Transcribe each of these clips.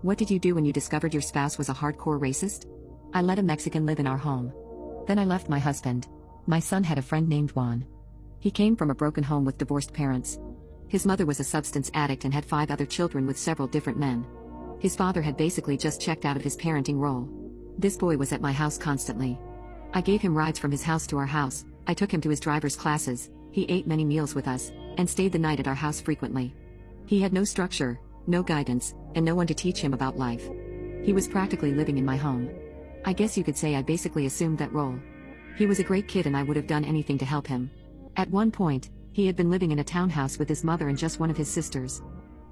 What did you do when you discovered your spouse was a hardcore racist? I let a Mexican live in our home. Then I left my husband. My son had a friend named Juan. He came from a broken home with divorced parents. His mother was a substance addict and had 5 other children with several different men. His father had basically just checked out of his parenting role. This boy was at my house constantly. I gave him rides from his house to our house, I took him to his driver's classes, he ate many meals with us, and stayed the night at our house frequently. He had no structure, no guidance, and no one to teach him about life. He was practically living in my home. I guess you could say I basically assumed that role. He was a great kid and I would have done anything to help him. At one point, he had been living in a townhouse with his mother and just one of his sisters.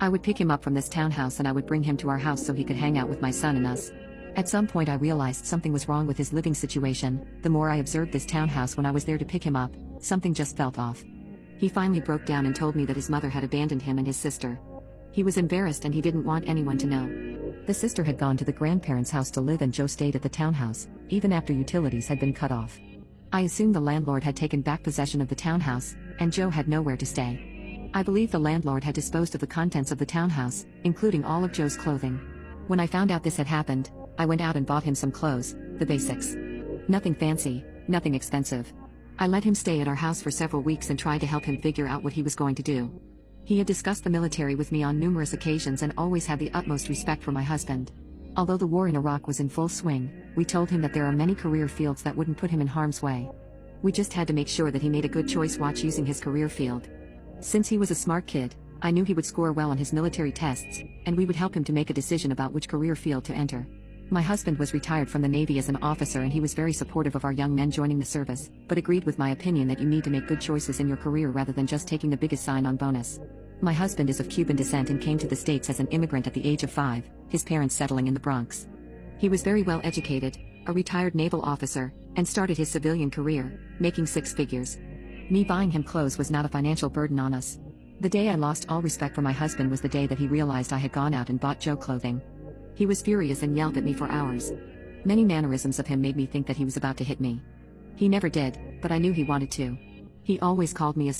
I would pick him up from this townhouse and I would bring him to our house so he could hang out with my son and us. At some point I realized something was wrong with his living situation. The more I observed this townhouse when I was there to pick him up, something just felt off. He finally broke down and told me that his mother had abandoned him and his sister. He was embarrassed and he didn't want anyone to know. The sister had gone to the grandparents' house to live and Joe stayed at the townhouse, even after utilities had been cut off. I assumed the landlord had taken back possession of the townhouse, and Joe had nowhere to stay. I believe the landlord had disposed of the contents of the townhouse, including all of Joe's clothing. When I found out this had happened, I went out and bought him some clothes, the basics. Nothing fancy, nothing expensive. I let him stay at our house for several weeks and tried to help him figure out what he was going to do. He had discussed the military with me on numerous occasions and always had the utmost respect for my husband. Although the war in Iraq was in full swing, we told him that there are many career fields that wouldn't put him in harm's way. We just had to make sure that he made a good choice while choosing his career field. Since he was a smart kid, I knew he would score well on his military tests, and we would help him to make a decision about which career field to enter. My husband was retired from the Navy as an officer and he was very supportive of our young men joining the service, but agreed with my opinion that you need to make good choices in your career rather than just taking the biggest sign-on bonus. My husband is of Cuban descent and came to the States as an immigrant at the age of 5, his parents settling in the Bronx. He was very well educated, a retired naval officer, and started his civilian career, making 6 figures. Me buying him clothes was not a financial burden on us. The day I lost all respect for my husband was the day that he realized I had gone out and bought Joe clothing. He was furious and yelled at me for hours. Many mannerisms of him made me think that he was about to hit me. He never did, but I knew he wanted to. He always called me a